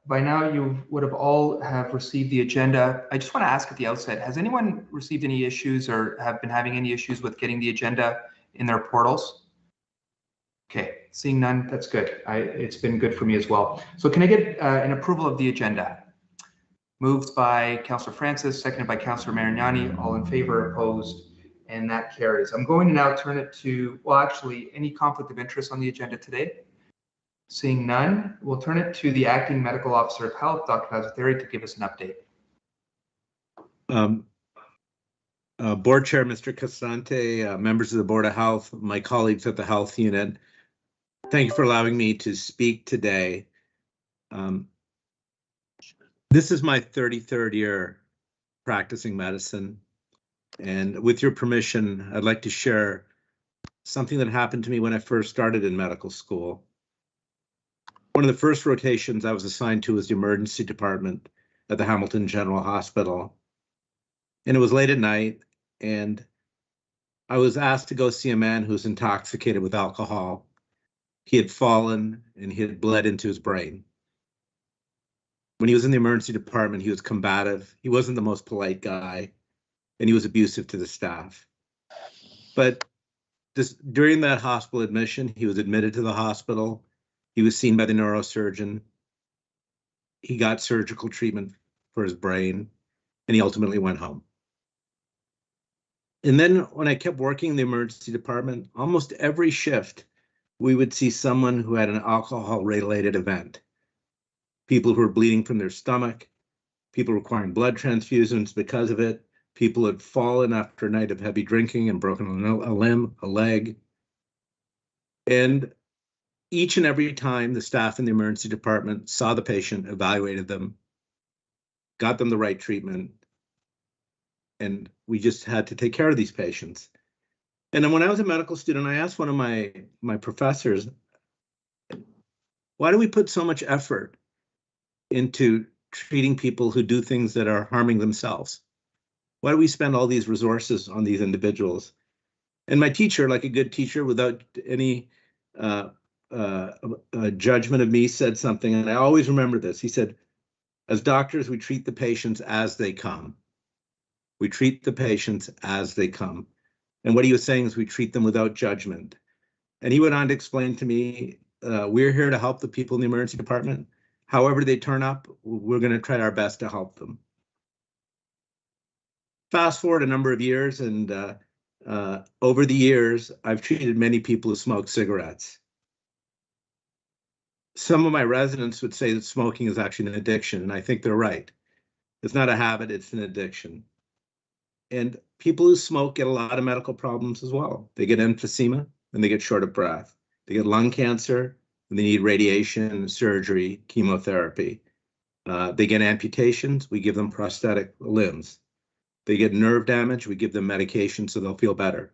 by now you would have all have received the agenda. I just want to ask at the outset, has anyone received any issues or have been having any issues with getting the agenda in their portals? Okay, seeing none, that's good. It's been good for me as well. So can I get an approval of the agenda? Moved by Councillor Francis, seconded by Councillor Marignani. All in favor, opposed, and that carries. I'm going to now turn it to, well, actually, any conflict of interest on the agenda today? Seeing none, we'll turn it to the Acting Medical Officer of Health, Dr. Bazatheri, to give us an update. Board Chair, Mr. Casante, members of the Board of Health, my colleagues at the Health Unit, thank you for allowing me to speak today. This is my 33rd year practicing medicine, and with your permission, I'd like to share something that happened to me when I first started in medical school. One of the first rotations I was assigned to was the emergency department at the Hamilton General Hospital. And it was late at night, and I was asked to go see a man who was intoxicated with alcohol. He had fallen and he had bled into his brain. When he was in the emergency department, he was combative. He wasn't the most polite guy, and he was abusive to the staff. But during that hospital admission, he was admitted to the hospital. He was seen by the neurosurgeon. He got surgical treatment for his brain, and he ultimately went home. And then when I kept working in the emergency department, almost every shift, we would see someone who had an alcohol-related event. People who were bleeding from their stomach, people requiring blood transfusions because of it, people had fallen after a night of heavy drinking and broken a limb, a leg. And each and every time the staff in the emergency department saw the patient, evaluated them, got them the right treatment, and we just had to take care of these patients. And then when I was a medical student, I asked one of my professors, why do we put so much effort into treating people who do things that are harming themselves? Why do we spend all these resources on these individuals? And my teacher, like a good teacher, without any judgment of me, said something, and I always remember this. He said, as doctors, we treat the patients as they come. We treat the patients as they come. And what he was saying is we treat them without judgment. And he went on to explain to me, we're here to help the people in the emergency department. However they turn up, we're going to try our best to help them. Fast forward a number of years, and over the years, I've treated many people who smoke cigarettes. Some of my residents would say that smoking is actually an addiction, and I think they're right. It's not a habit, it's an addiction. And people who smoke get a lot of medical problems as well. They get emphysema and they get short of breath. They get lung cancer and they need radiation, surgery, chemotherapy. They get amputations, we give them prosthetic limbs. They get nerve damage, we give them medication so they'll feel better.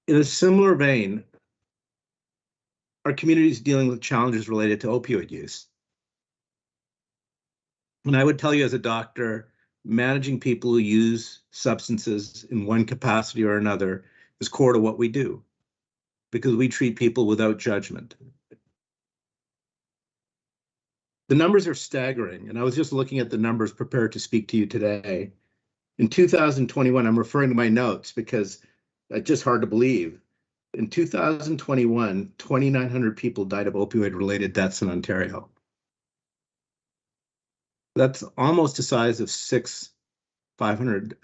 In a similar vein, our community is dealing with challenges related to opioid use. And I would tell you as a doctor, managing people who use substances in one capacity or another is core to what we do, because we treat people without judgment. The numbers are staggering, and I was just looking at the numbers prepared to speak to you today. In 2021, I'm referring to my notes because it's just hard to believe. In 2021, 2,900 people died of opioid-related deaths in Ontario. That's almost the size of six public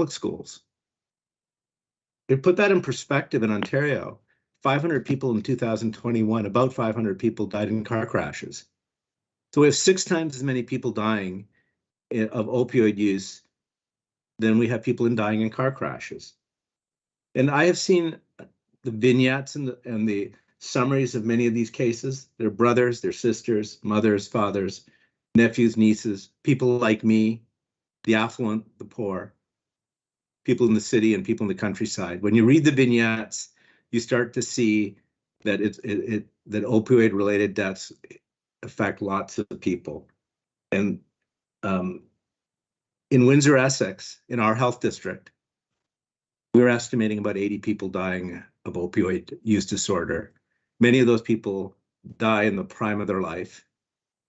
schools. To put that in perspective, in Ontario, 500 people in 2021, about 500 people died in car crashes. So we have 6 times as many people dying of opioid use than we have people dying in car crashes. And I have seen the vignettes and the summaries of many of these cases. Their brothers, their sisters, mothers, fathers, nephews, nieces, people like me, the affluent, the poor, people in the city and people in the countryside. When you read the vignettes, you start to see that that opioid-related deaths affect lots of people. And in Windsor-Essex, in our health district, we're estimating about 80 people dying of opioid use disorder. Many of those people die in the prime of their life.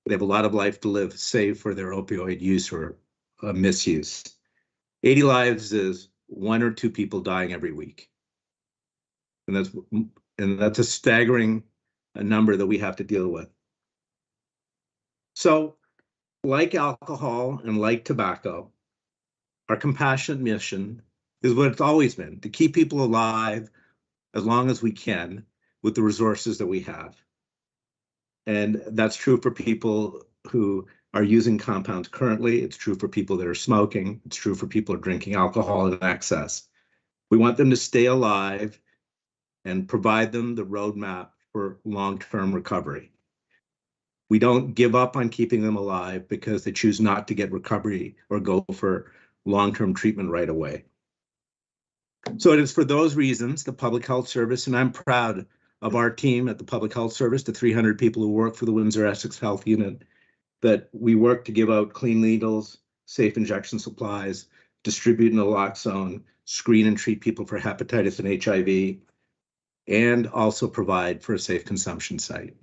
They have a lot of life to live, save for their opioid use or misuse. 80 lives is 1 or 2 people dying every week. And that's a staggering number that we have to deal with. So, like alcohol and like tobacco, our compassionate mission is what it's always been, to keep people alive as long as we can with the resources that we have. And that's true for people who are using compounds currently. It's true for people that are smoking. It's true for people who are drinking alcohol in excess. We want them to stay alive and provide them the roadmap for long-term recovery. We don't give up on keeping them alive because they choose not to get recovery or go for long-term treatment right away. So it is for those reasons the Public Health Service, and I'm proud of our team at the Public Health Service, the 300 people who work for the Windsor-Essex Health Unit, that we work to give out clean needles, safe injection supplies, distribute naloxone, screen and treat people for hepatitis and HIV, and also provide for a safe consumption site.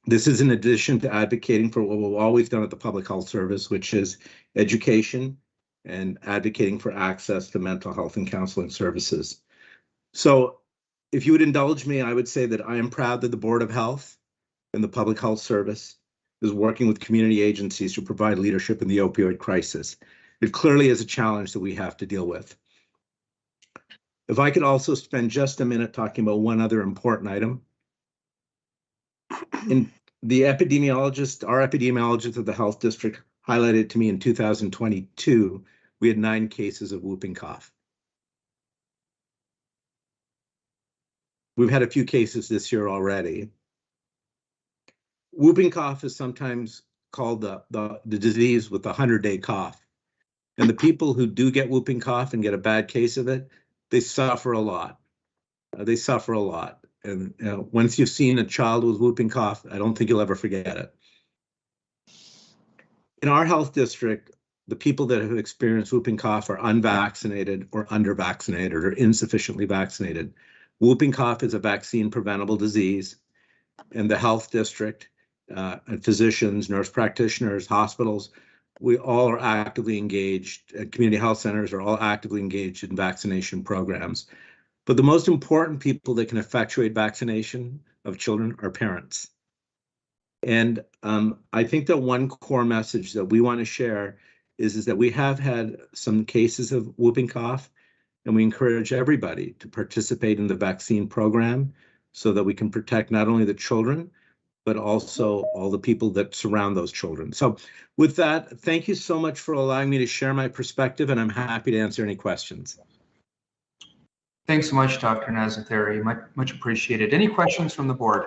This is in addition to advocating for what we've always done at the Public Health Service, which is education and advocating for access to mental health and counseling services. So if you would indulge me, I would say that I am proud that the Board of Health and the Public Health Service is working with community agencies to provide leadership in the opioid crisis. It clearly is a challenge that we have to deal with. If I could also spend just a minute talking about one other important item. In the epidemiologist, our epidemiologist of the health district highlighted to me in 2022, we had 9 cases of whooping cough. We've had a few cases this year already. Whooping cough is sometimes called the disease with the 100-day cough. And the people who do get whooping cough and get a bad case of it, they suffer a lot. They suffer a lot. And once you've seen a child with whooping cough, I don't think you'll ever forget it. In our health district, the people that have experienced whooping cough are unvaccinated or under-vaccinated or insufficiently vaccinated. Whooping cough is a vaccine preventable disease, and the health district and physicians, nurse practitioners, hospitals, we all are actively engaged, community health centers are all actively engaged in vaccination programs. But the most important people that can effectuate vaccination of children are parents. And I think that one core message that we want to share is that we have had some cases of whooping cough, and we encourage everybody to participate in the vaccine program so that we can protect not only the children, but also all the people that surround those children. So with that, thank you so much for allowing me to share my perspective, and I'm happy to answer any questions. Thanks so much, Dr. Nazateri. Much appreciated. Any questions from the board?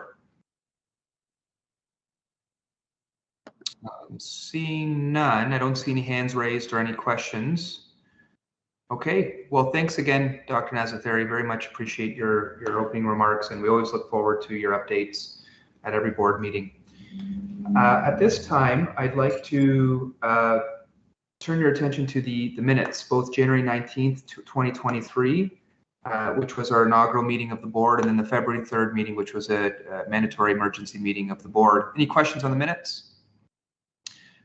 I'm seeing none. I don't see any hands raised or any questions. Okay, well, thanks again, Dr. Nazateri. Very much appreciate your opening remarks, and we always look forward to your updates at every board meeting. At this time, I'd like to turn your attention to the minutes, both January 19th, 2023, which was our inaugural meeting of the board, and then the February 3rd meeting, which was a mandatory emergency meeting of the board. Any questions on the minutes?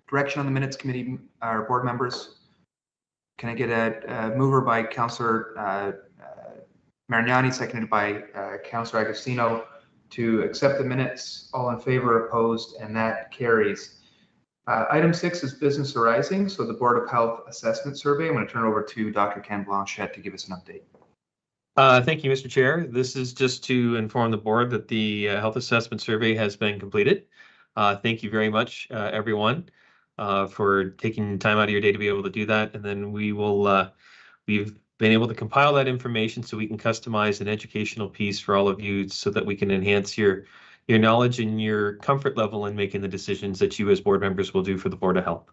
Direction on the minutes, committee or board members? Can I get a mover by Councillor Marignani, seconded by Councillor Agostino, to accept the minutes? All in favor, opposed, and that carries. Item 6 is business arising, so the Board of Health Assessment Survey. I'm going to turn it over to Dr. Ken Blanchette to give us an update. Thank you, Mr. Chair. This is just to inform the board that the health assessment survey has been completed. Thank you very much, everyone, for taking time out of your day to be able to do that. And then we will, we've been able to compile that information so we can customize an educational piece for all of you so that we can enhance your knowledge and your comfort level in making the decisions that you as board members will do for the Board of Health.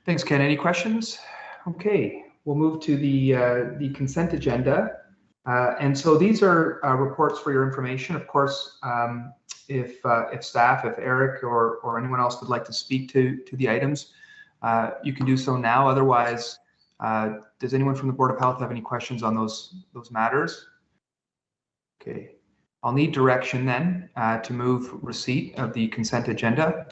Thanks, Ken. Any questions? Okay, we'll move to the consent agenda. And so these are reports for your information. Of course, if staff, if Eric or anyone else would like to speak to the items, you can do so now. Otherwise, does anyone from the Board of Health have any questions on those matters? Okay, I'll need direction then to move receipt of the consent agenda.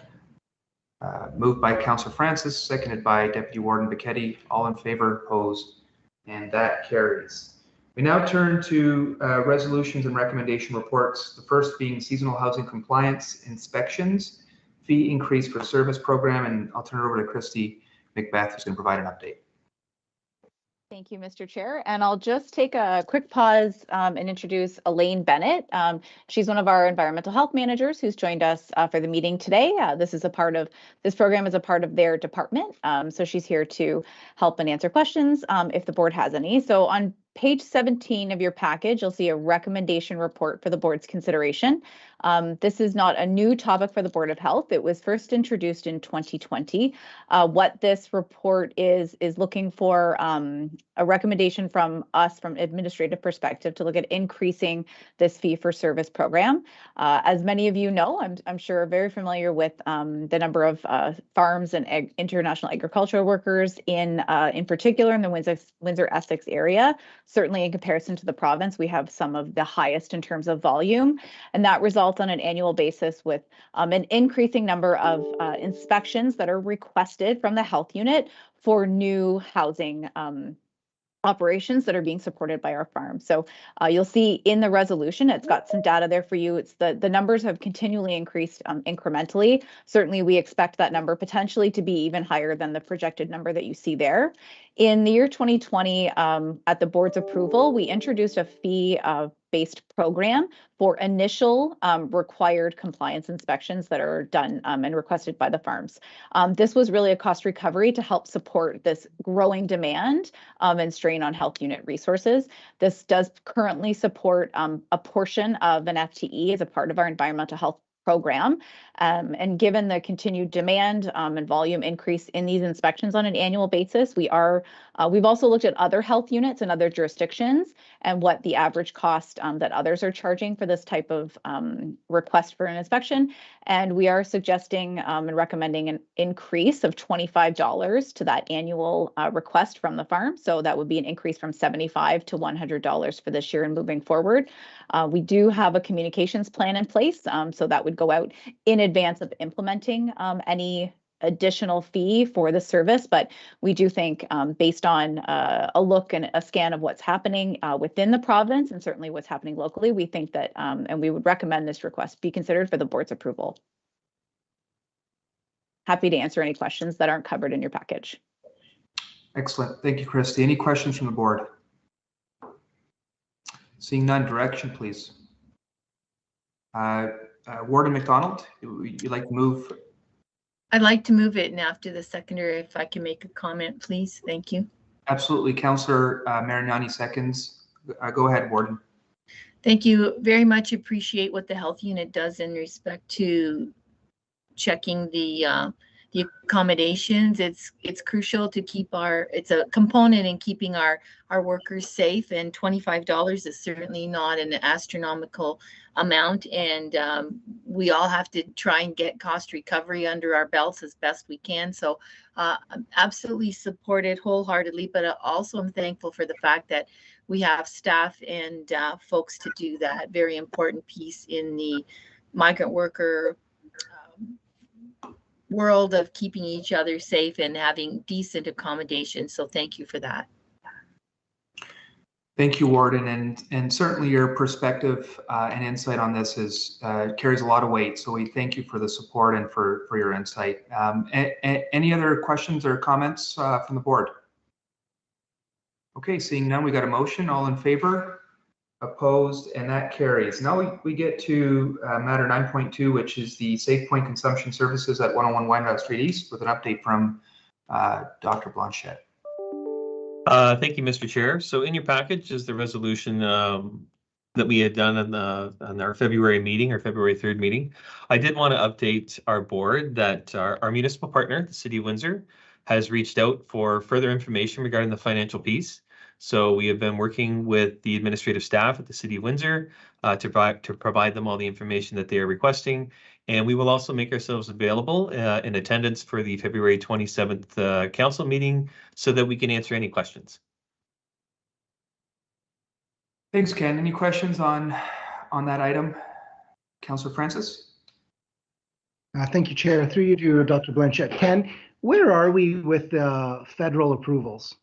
Moved by Councillor Francis, seconded by Deputy Warden Bichetti. All in favor, opposed, and that carries. We now turn to resolutions and recommendation reports. The first being seasonal housing compliance inspections, fee increase for service program, and I'll turn it over to Christy Macbeth, who's going to provide an update. Thank you, Mr. Chair. And I'll just take a quick pause and introduce Elaine Bennett. She's one of our environmental health managers who's joined us for the meeting today. This program is a part of their department. So she's here to help and answer questions if the board has any. So on page 17 of your package, you'll see a recommendation report for the board's consideration. This is not a new topic for the Board of Health. It was first introduced in 2020. What this report is looking for a recommendation from us from administrative perspective to look at increasing this fee for service program. As many of you know, I'm sure very familiar with the number of farms and international agricultural workers in particular in the Windsor-Essex area. Certainly in comparison to the province, we have some of the highest in terms of volume, and that results on an annual basis with an increasing number of inspections that are requested from the health unit for new housing operations that are being supported by our farm. So you'll see in the resolution, it's got some data there for you. It's the numbers have continually increased incrementally. Certainly, we expect that number potentially to be even higher than the projected number that you see there. In the year 2020, at the board's approval, we introduced a fee-based program for initial required compliance inspections that are done and requested by the farms. This was really a cost recovery to help support this growing demand and strain on health unit resources. This does currently support a portion of an FTE as a part of our environmental health program. And given the continued demand and volume increase in these inspections on an annual basis, we've also looked at other health units in other jurisdictions and what the average cost that others are charging for this type of request for an inspection. And we are suggesting and recommending an increase of $25 to that annual request from the farm. So that would be an increase from $75 to $100 for this year and moving forward. We do have a communications plan in place, so that would go out in advance of implementing any additional fee for the service. But we do think based on a look and a scan of what's happening within the province and certainly what's happening locally, we think that and we would recommend this request be considered for the board's approval. Happy to answer any questions that aren't covered in your package. Excellent. Thank you, Christy. Any questions from the board? Seeing none, direction, please. Warden McDonald, would you like to move? I'd like to move it, and after the seconder, if I can make a comment, please. Thank you. Absolutely. Councillor Marignani seconds. Go ahead, Warden. Thank you. Very much appreciate what the health unit does in respect to checking the accommodations. It's crucial to keep it's a component in keeping our workers safe, and $25 is certainly not an astronomical amount, and we all have to try and get cost recovery under our belts as best we can. So absolutely support it wholeheartedly, but also I'm thankful for the fact that we have staff and folks to do that very important piece in the migrant worker world of keeping each other safe and having decent accommodation. So thank you for that. Thank you, Warden, and certainly your perspective and insight on this carries a lot of weight. So we thank you for the support and for your insight. Any other questions or comments from the board? Okay, seeing none, we got a motion. All in favor? Opposed, and that carries. Now we get to matter 9.2, which is the Safe Point Consumption Services at 101 Winehouse Street East, with an update from Dr. Blanchette. Thank you, Mr. Chair. So in your package is the resolution that we had done on our February meeting, our February 3rd meeting. I did want to update our board that our municipal partner, the City of Windsor, has reached out for further information regarding the financial piece. So we have been working with the administrative staff at the City of Windsor to provide them all the information that they are requesting. And we will also make ourselves available in attendance for the February 27th council meeting so that we can answer any questions. Thanks, Ken. Any questions on that item? Councillor Francis? Thank you, Chair. Through you to Dr. Blanchette. Ken, where are we with federal approvals?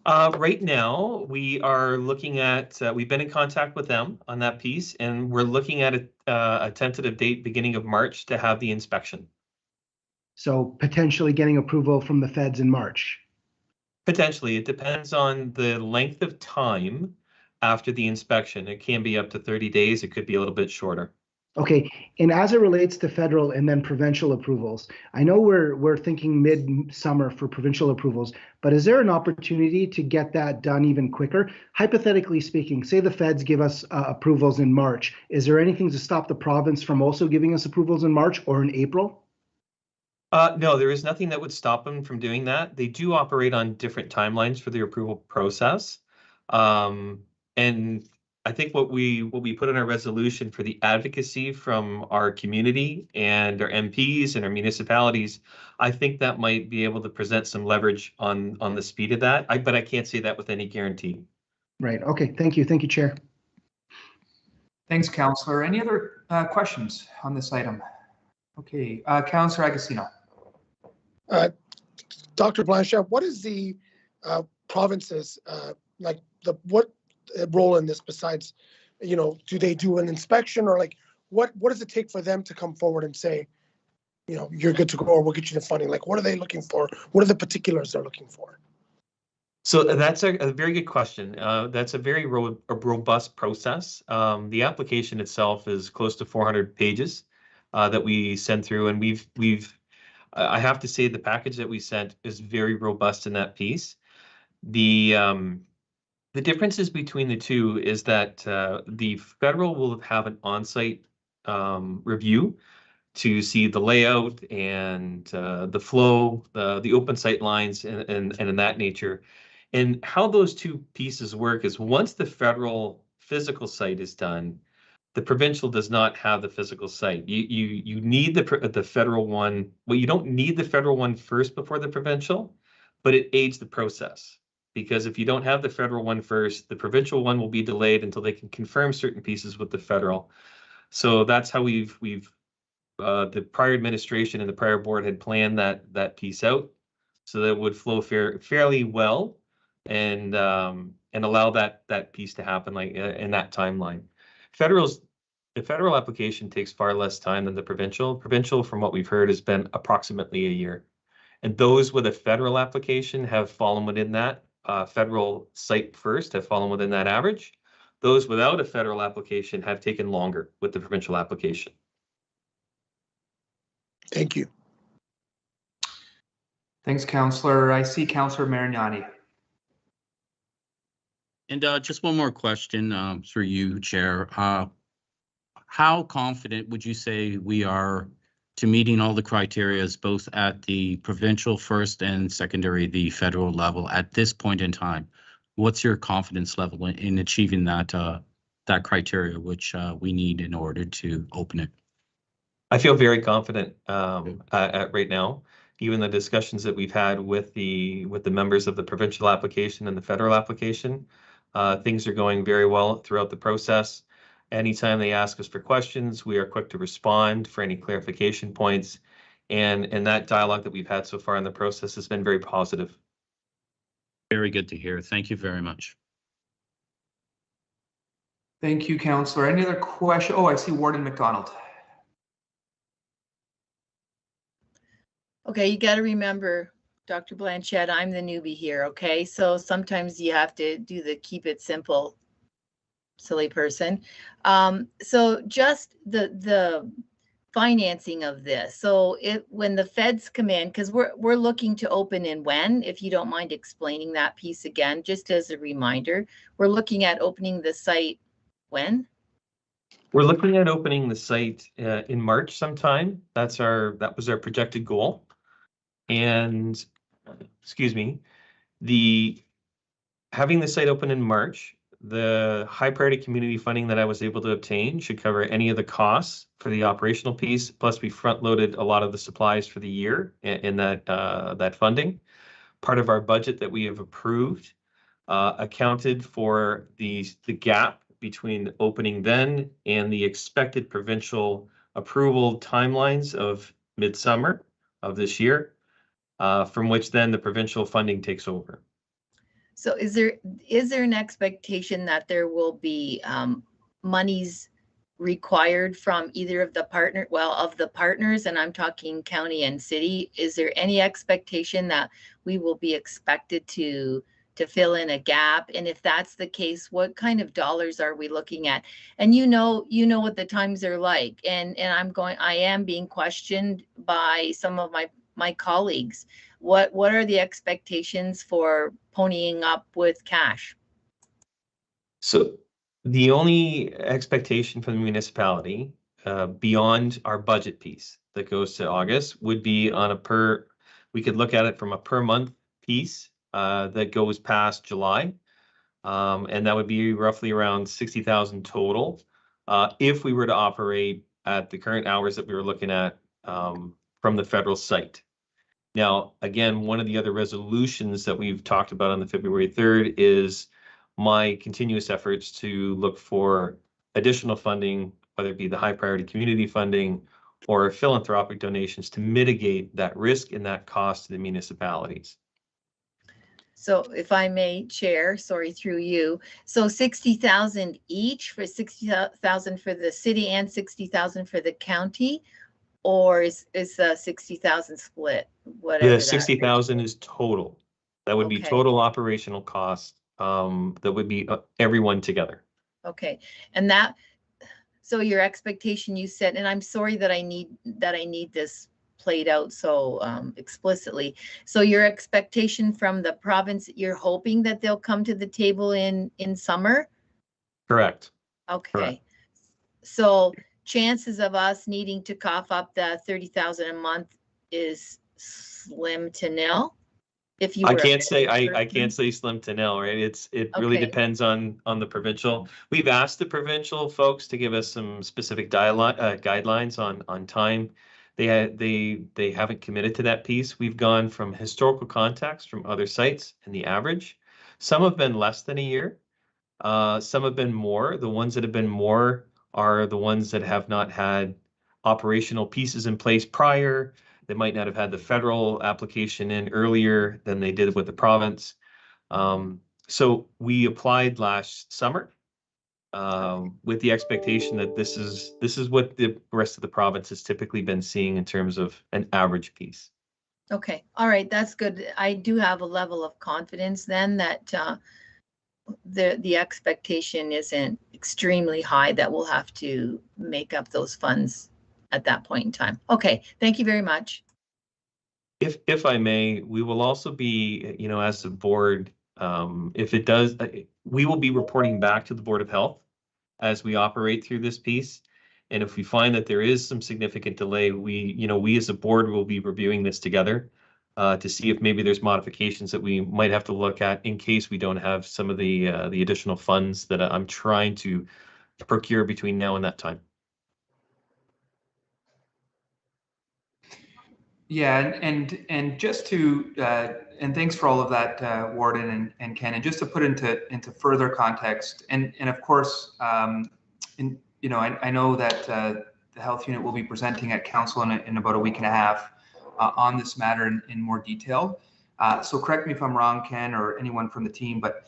Right now, we are looking at, we've been in contact with them on that piece, and we're looking at a tentative date beginning of March to have the inspection. So potentially getting approval from the feds in March. Potentially, it depends on the length of time after the inspection. It can be up to 30 days. It could be a little bit shorter. Okay, and as it relates to federal and then provincial approvals, I know we're thinking mid-summer for provincial approvals, but is there an opportunity to get that done even quicker? Hypothetically speaking, say the feds give us approvals in March, is there anything to stop the province from also giving us approvals in March or in April? No, there is nothing that would stop them from doing that. They do operate on different timelines for the approval process. And I think what we put in our resolution for the advocacy from our community and our MPs and our municipalities, I think that might be able to present some leverage on the speed of that. But I can't say that with any guarantee. Right. Okay. Thank you. Thank you, Chair. Thanks, Councillor. Any other questions on this item? Okay, Councillor Agostino. Dr. Blanchette, what is the province's what role in this besides, do they do an inspection, or like what does it take for them to come forward and say, you're good to go, or we'll get you the funding? Like, what are they looking for? What are the particulars they're looking for? So that's a very good question. That's a very robust process. The application itself is close to 400 pages that we send through, and I have to say the package that we sent is very robust in that piece. The differences between the two is that the federal will have an on-site review to see the layout and the flow, the open sight lines, and in that nature. And how those two pieces work is once the federal physical site is done, the provincial does not have the physical site. You need the federal one. Well, you don't need the federal one first before the provincial, but it aids the process. Because if you don't have the federal one first, the provincial one will be delayed until they can confirm certain pieces with the federal. So that's how the prior administration and the prior board had planned that piece out, so that it would flow fairly well, and allow that piece to happen like in that timeline. The federal application takes far less time than the provincial. Provincial, from what we've heard, has been approximately a year. And those with a federal application have fallen within that. Federal site first have fallen within that average. Those without a federal application have taken longer with the provincial application. Thank you. Thanks, Councillor. I see Councillor Marignani. And just one more question through you, Chair. How confident would you say we are to meeting all the criteria, both at the provincial first and secondary, the federal level at this point in time? What's your confidence level in achieving that criteria, which we need in order to open it? I feel very confident right now. Even the discussions that we've had with the members of the provincial application and the federal application, things are going very well throughout the process. Anytime they ask us for questions, we are quick to respond for any clarification points. And that dialogue that we've had so far in the process has been very positive. Very good to hear. Thank you very much. Thank you, Councillor. Any other question? Oh, I see Warden McDonald. Okay, you got to remember, Dr. Blanchette, I'm the newbie here, okay? So sometimes you have to do the keep it simple, silly person. So just the financing of this. So when the feds come in, because we're looking to open in when, if you don't mind explaining that piece again, just as a reminder, we're looking at opening the site when? We're looking at opening the site in March sometime. That was our projected goal. And excuse me, having the site open in March, the high priority community funding that I was able to obtain should cover any of the costs for the operational piece. Plus, we front loaded a lot of the supplies for the year in that funding. Part of our budget that we have approved accounted for the gap between the opening then and the expected provincial approval timelines of midsummer of this year, from which then the provincial funding takes over. So is there an expectation that there will be monies required from either of the partners, and I'm talking county and city? Is there any expectation that we will be expected to fill in a gap? And if that's the case, what kind of dollars are we looking at? And you know what the times are like, and I am being questioned by some of my colleagues. What are the expectations for ponying up with cash? So the only expectation from the municipality beyond our budget piece that goes to August would be on we could look at it from a per month piece that goes past July. And that would be roughly around 60,000 total if we were to operate at the current hours that we were looking at from the federal site. Now, again, one of the other resolutions that we've talked about on the February 3rd is my continuous efforts to look for additional funding, whether it be the high priority community funding or philanthropic donations, to mitigate that risk and that cost to the municipalities. So if I may, Chair, sorry, through you. So 60,000 each, for 60,000 for the city and 60,000 for the county, or is 60,000 split? Whatever. The 60,000 is total. That would be Okay. total operational cost. That would be everyone together. Okay, and so your expectation, you said, and I'm sorry that I need this played out so explicitly. So your expectation from the province, you're hoping that they'll come to the table in summer? Correct. Okay. Correct. So chances of us needing to cough up the 30,000 a month is slim to nil? If you I were can't say slim to nil, right? It really Okay. depends on the provincial. We've asked the provincial folks to give us some specific guidelines on time. They haven't committed to that piece. We've gone from historical context from other sites and the average. Some have been less than a year. Some have been more. The ones that have been more are the ones that have not had operational pieces in place prior. They might not have had the federal application in earlier than they did with the province. So we applied last summer with the expectation that this is what the rest of the province has typically been seeing in terms of an average piece. Okay, all right, that's good. I do have a level of confidence then that the expectation isn't extremely high, that we'll have to make up those funds at that point in time. Okay, thank you very much. If I may, we will also be, as a board, if it does, we will be reporting back to the Board of Health as we operate through this piece. And if we find that there is some significant delay, we as a board will be reviewing this together to see if maybe there's modifications that we might have to look at in case we don't have some of the additional funds that I'm trying to procure between now and that time. Yeah, and just to and thanks for all of that, Warden and Ken. And just to put into further context, and of course, I know that the health unit will be presenting at council in about a week and a half on this matter in more detail. So correct me if I'm wrong, Ken, or anyone from the team, but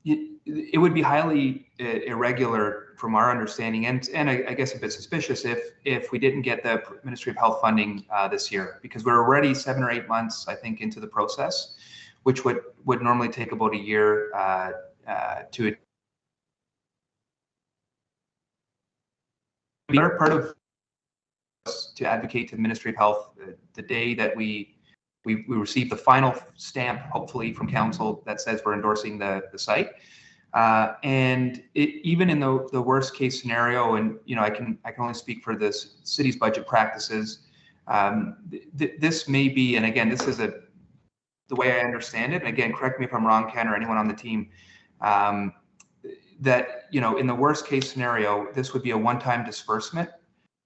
it would be highly irregular from our understanding, and I guess a bit suspicious if we didn't get the Ministry of Health funding this year, because we're already 7 or 8 months, I think, into the process, which would normally take about a year to. We are part of to advocate to the Ministry of Health the day that we receive the final stamp, hopefully from council, that says we're endorsing the site. And even in the worst case scenario, and I can only speak for this city's budget practices, this may be, and again, this is the way I understand it, and again, correct me if I'm wrong, Ken, or anyone on the team, that in the worst case scenario, this would be a one-time disbursement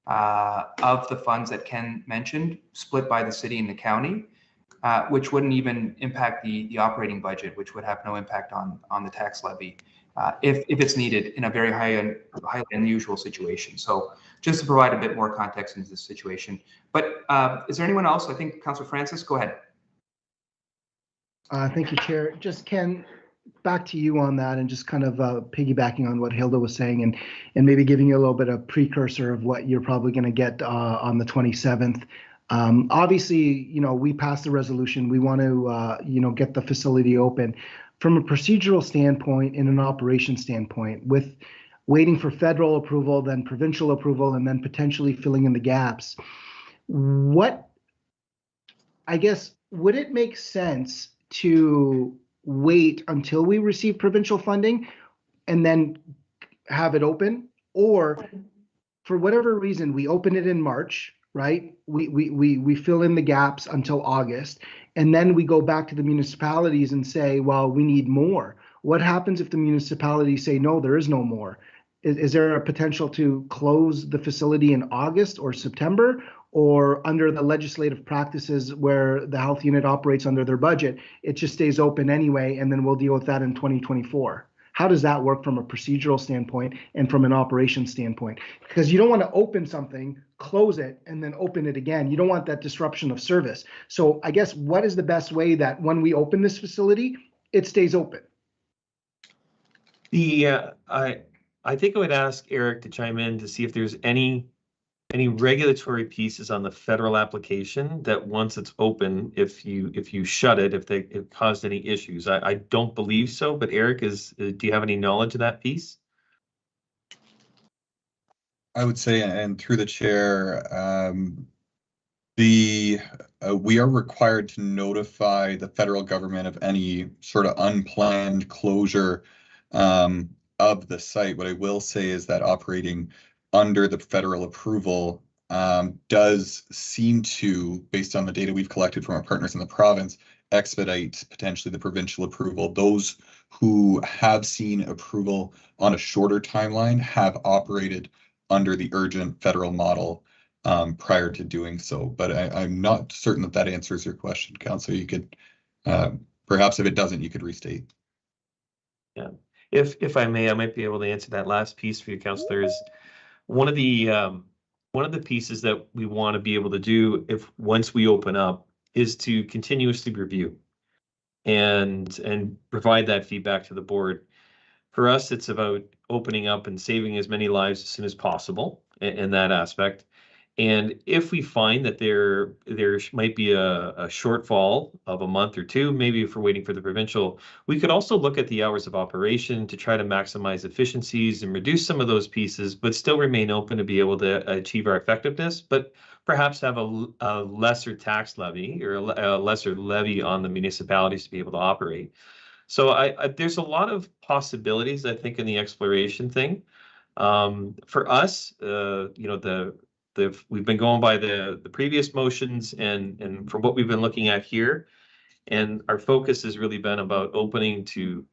of the funds that Ken mentioned, split by the city and the county. which wouldn't even impact the operating budget, which would have no impact on the tax levy if it's needed in a very highly unusual situation. So just to provide a bit more context into this situation. But is there anyone else? I think Councillor Francis, go ahead. Thank you, Chair. Just Ken, back to you on that, and just kind of piggybacking on what Hilda was saying, and maybe giving you a little bit of precursor of what you're probably going to get on the 27th. Obviously, you know, we passed the resolution. We want to, you know, get the facility open. From a procedural standpoint and an operation standpoint, with waiting for federal approval, then provincial approval, and then potentially filling in the gaps, what, I guess, would it make sense to wait until we receive provincial funding and then have it open? Or for whatever reason, we open it in March, right? We fill in the gaps until August, and then we go back to the municipalities and say, well, we need more. What happens if the municipalities say, no, there is no more? Is there a potential to close the facility in August or September? Or under the legislative practices where the health unit operates under their budget, it just stays open anyway, and then we'll deal with that in 2024? How does that work from a procedural standpoint and from an operation standpoint? Because you don't want to open something, close it, and then open it again. You don't want that disruption of service. So I guess what is the best way that when we open this facility, it stays open? I think I would ask Eric to chime in to see if there's any regulatory pieces on the federal application that once it's open, if you shut it, if it caused any issues. I don't believe so, but Eric, do you have any knowledge of that piece? I would say, and through the chair, we are required to notify the federal government of any sort of unplanned closure of the site. What I will say is that operating under the federal approval does seem to, based on the data we've collected from our partners in the province, expedite potentially the provincial approval. Those who have seen approval on a shorter timeline have operated under the urgent federal model prior to doing so. But I'm not certain that answers your question, Councillor. You could, perhaps if it doesn't, you could restate. Yeah, if I may, I might be able to answer that last piece for you, Councillors. One of the pieces that we want to be able to do once we open up is to continuously review and provide that feedback to the board. For us, it's about opening up and saving as many lives as soon as possible in that aspect. And if we find that there might be a shortfall of a month or two, maybe if we're waiting for the provincial, we could also look at the hours of operation to try to maximize efficiencies and reduce some of those pieces, but still remain open to be able to achieve our effectiveness, but perhaps have a lesser tax levy or a lesser levy on the municipalities to be able to operate. So there's a lot of possibilities, I think, in the exploration thing. For us, you know, we've been going by the previous motions and from what we've been looking at here, and our focus has really been about opening to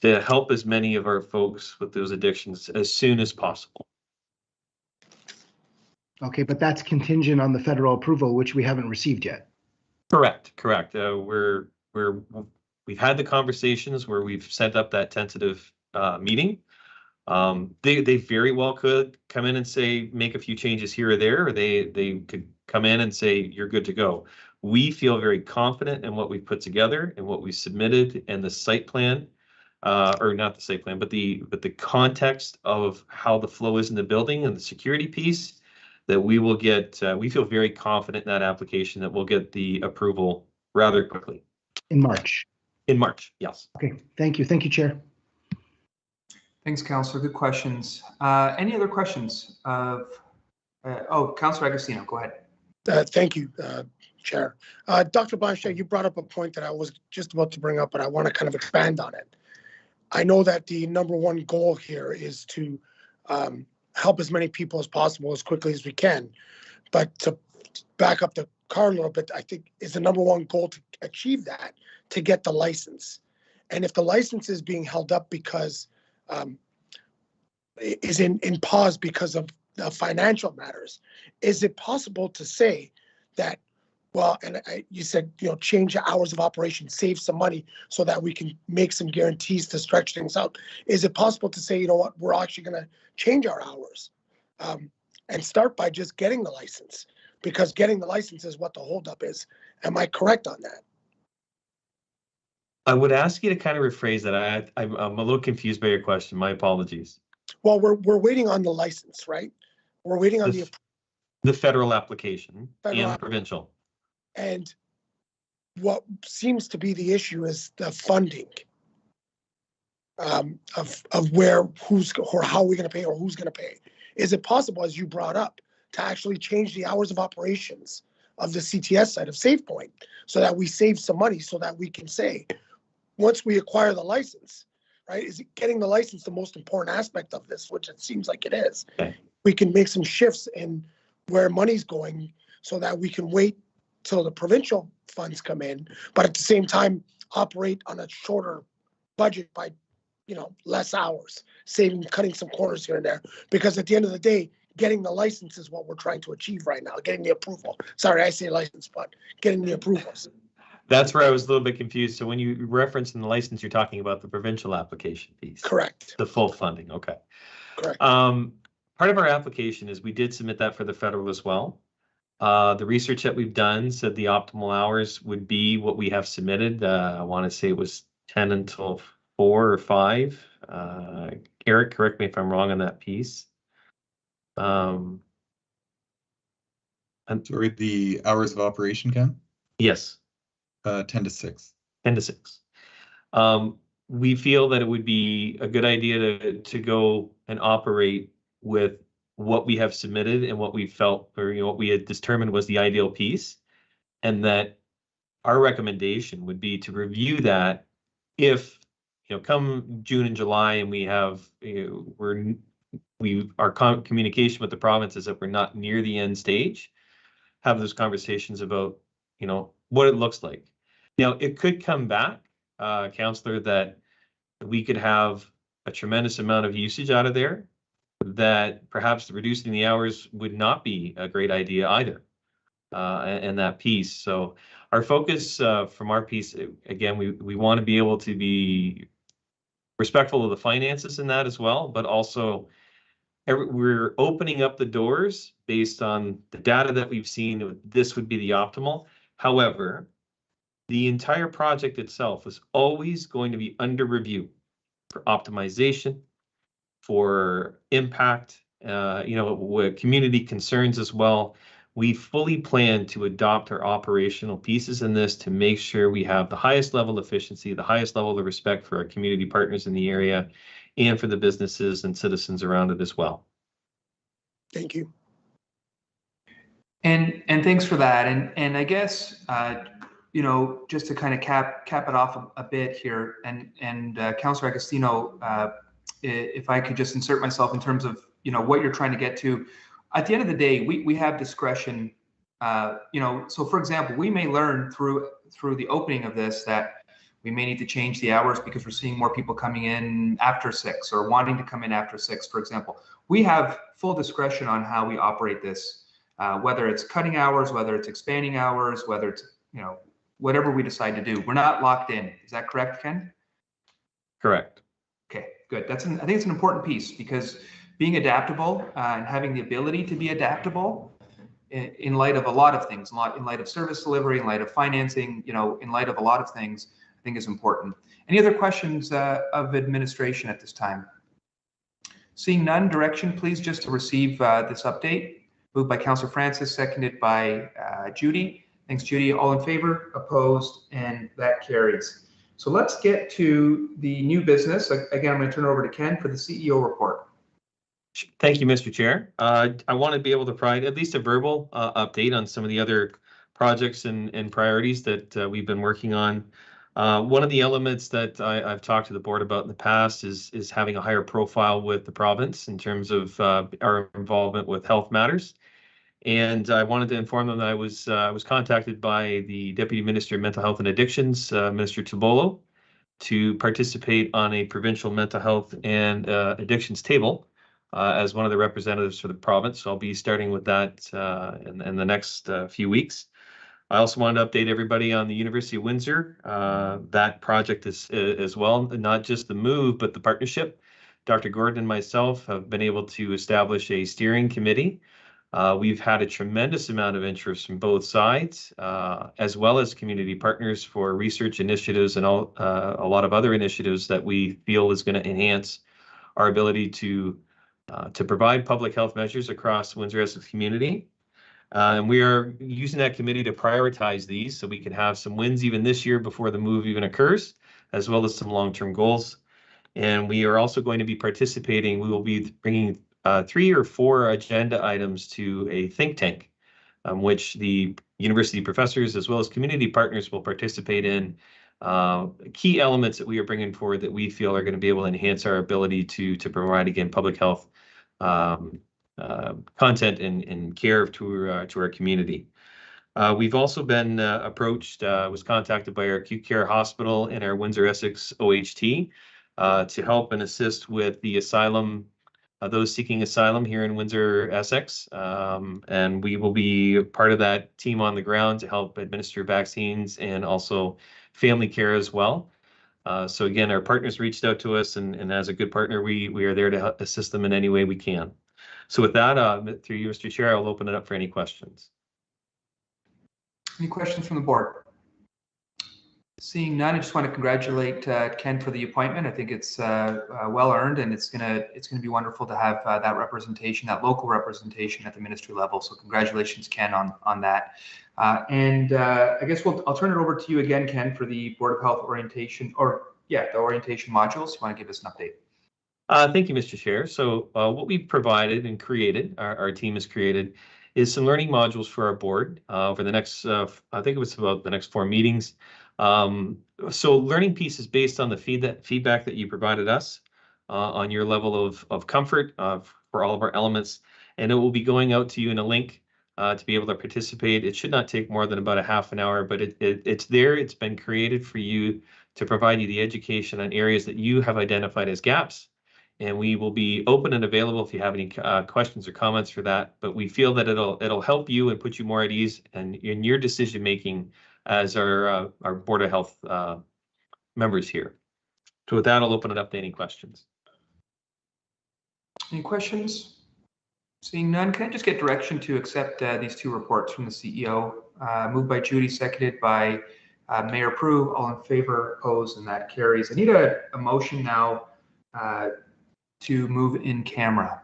help as many of our folks with those addictions as soon as possible. Okay, but that's contingent on the federal approval, which we haven't received yet. Correct. We've had the conversations where we've set up that tentative meeting. They very well could come in and say, make a few changes here or there, or they could come in and say, you're good to go. We feel very confident in what we've put together and what we submitted and the site plan, or not the site plan, but the context of how the flow is in the building and the security piece, that we will get, we feel very confident in that application that we'll get the approval rather quickly. In March. In March, yes. Okay, thank you. Thank you, Chair. Thanks, Councillor. Good questions. Any other questions of, Councillor Agostino, go ahead. Thank you, Chair. Dr. Blanchet, you brought up a point that I was just about to bring up, but I want to kind of expand on it. I know that the number one goal here is to help as many people as possible as quickly as we can. But to back up the car a little bit, I think is the number one goal to achieve that, to get the license. And if the license is being held up because is in pause because of the financial matters, is it possible to say that Well, and you said, change the hours of operation, save some money so that we can make some guarantees to stretch things out. Is it possible to say, you know what, we're actually going to change our hours and start by just getting the license? Because getting the license is what the holdup is. Am I correct on that? I would ask you to kind of rephrase that. I'm a little confused by your question. My apologies. Well, we're waiting on the license, right? We're waiting on the federal application and the provincial. And what seems to be the issue is the funding of where, who's, or how we're going to pay, or who's going to pay. Is it possible, as you brought up, to actually change the hours of operations of the CTS side of SafePoint so that we save some money, so that we can say, once we acquire the license, right? Is getting the license the most important aspect of this, which it seems like it is. Okay. We can make some shifts in where money's going so that we can wait till the provincial funds come in, but at the same time operate on a shorter budget by, less hours, cutting some corners here and there. Because at the end of the day, getting the license is what we're trying to achieve right now, getting the approval. Sorry, I say license, but getting the approvals. That's where I was a little bit confused. So when you reference in the license, you're talking about the provincial application piece. Correct. The full funding. Okay. Correct. Part of our application is we did submit that for the federal as well. The research that we've done said the optimal hours would be what we have submitted. I want to say it was 10 until 4 or 5. Eric, correct me if I'm wrong on that piece. Sorry, the hours of operation, Ken? Yes. 10 to 6. 10 to 6. We feel that it would be a good idea to go and operate with what we have submitted and what we felt, or what we had determined was the ideal piece, and that our recommendation would be to review that if come June and July and we have our communication with the province is that we're not near the end stage, have those conversations about what it looks like. Now it could come back, Councillor, that we could have a tremendous amount of usage out of there, that perhaps reducing the hours would not be a great idea either, and that piece. So our focus from our piece, again, we want to be able to be respectful of the finances in that as well, but also we're opening up the doors based on the data that we've seen. This would be the optimal. However, the entire project itself is always going to be under review for optimization, for impact, with community concerns as well. We fully plan to adopt our operational pieces in this to make sure we have the highest level of efficiency, the highest level of respect for our community partners in the area, and for the businesses and citizens around it as well. Thank you. And thanks for that. And I guess just to kind of cap it off a bit here, and Councillor Agostino, if I could just insert myself in terms of what you're trying to get to. At the end of the day, we have discretion. So for example, we may learn through the opening of this that we may need to change the hours because we're seeing more people coming in after 6 or wanting to come in after 6, for example. We have full discretion on how we operate this, whether it's cutting hours, whether it's expanding hours, whether it's whatever we decide to do. We're not locked in. Is that correct, Ken? Correct. Okay, good. I think it's an important piece, because being adaptable and having the ability to be adaptable in light of a lot of things, in light of service delivery, in light of financing, in light of a lot of things, I think is important. Any other questions of administration at this time? Seeing none, direction please just to receive this update. Moved by Councillor Francis, seconded by Judy. Thanks, Judy. All in favor? Opposed? And that carries. So let's get to the new business. Again, I'm going to turn it over to Ken for the CEO report. Thank you, Mr. Chair. I want to be able to provide at least a verbal update on some of the other projects and priorities that we've been working on. One of the elements that I've talked to the board about in the past is having a higher profile with the province in terms of our involvement with health matters. And I wanted to inform them that I was contacted by the Deputy Minister of Mental Health and Addictions, Minister Tobolo, to participate on a provincial mental health and addictions table as one of the representatives for the province. So I'll be starting with that in the next few weeks. I also wanted to update everybody on the University of Windsor. That project is as well, not just the move, but the partnership. Dr. Gordon and myself have been able to establish a steering committee. We've had a tremendous amount of interest from both sides, as well as community partners for research initiatives and a lot of other initiatives that we feel is going to enhance our ability to provide public health measures across Windsor-Essex community. And we are using that committee to prioritize these so we can have some wins even this year before the move even occurs, as well as some long-term goals. And we are also going to be participating. We will be bringing 3 or 4 agenda items to a think tank, which the university professors as well as community partners will participate in. Key elements that we are bringing forward that we feel are going to be able to enhance our ability to provide, again, public health content and care to our community. We've also been approached, was contacted by our acute care hospital and our Windsor-Essex OHT to help and assist with the asylum, those seeking asylum here in Windsor-Essex. And we will be part of that team on the ground to help administer vaccines and also family care as well. So again, our partners reached out to us, and as a good partner, we are there to assist them in any way we can. So with that, through you, Mr. Chair, I'll open it up for any questions. Any questions from the board? Seeing none, I just want to congratulate Ken for the appointment. I think it's well earned, and it's gonna be wonderful to have that representation, that local representation at the ministry level. So congratulations, Ken, on that. And I guess I'll turn it over to you again, Ken, for the Board of Health orientation, the orientation modules. You want to give us an update? Thank you, Mr. Chair. So what we've provided and created, our team has created, is some learning modules for our board over the next, I think it was about the next 4 meetings. So learning pieces based on the feedback that you provided us on your level of comfort for all of our elements. And it will be going out to you in a link to be able to participate. It should not take more than about a half an hour, but it's there. It's been created for you to provide you the education on areas that you have identified as gaps. And we will be open and available if you have any questions or comments for that. But we feel that it'll help you and put you more at ease and in your decision making as our Board of Health members here. So with that, I'll open it up to any questions. Any questions? Seeing none, can I just get direction to accept these 2 reports from the CEO? Moved by Judy, seconded by Mayor Prue. All in favor, opposed, and that carries. I need a motion now to move in camera.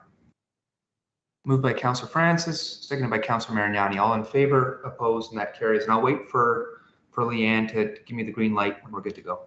Moved by Councillor Francis, seconded by Councillor Marignani. All in favor, opposed, and that carries. And I'll wait for Leanne to give me the green light when we're good to go.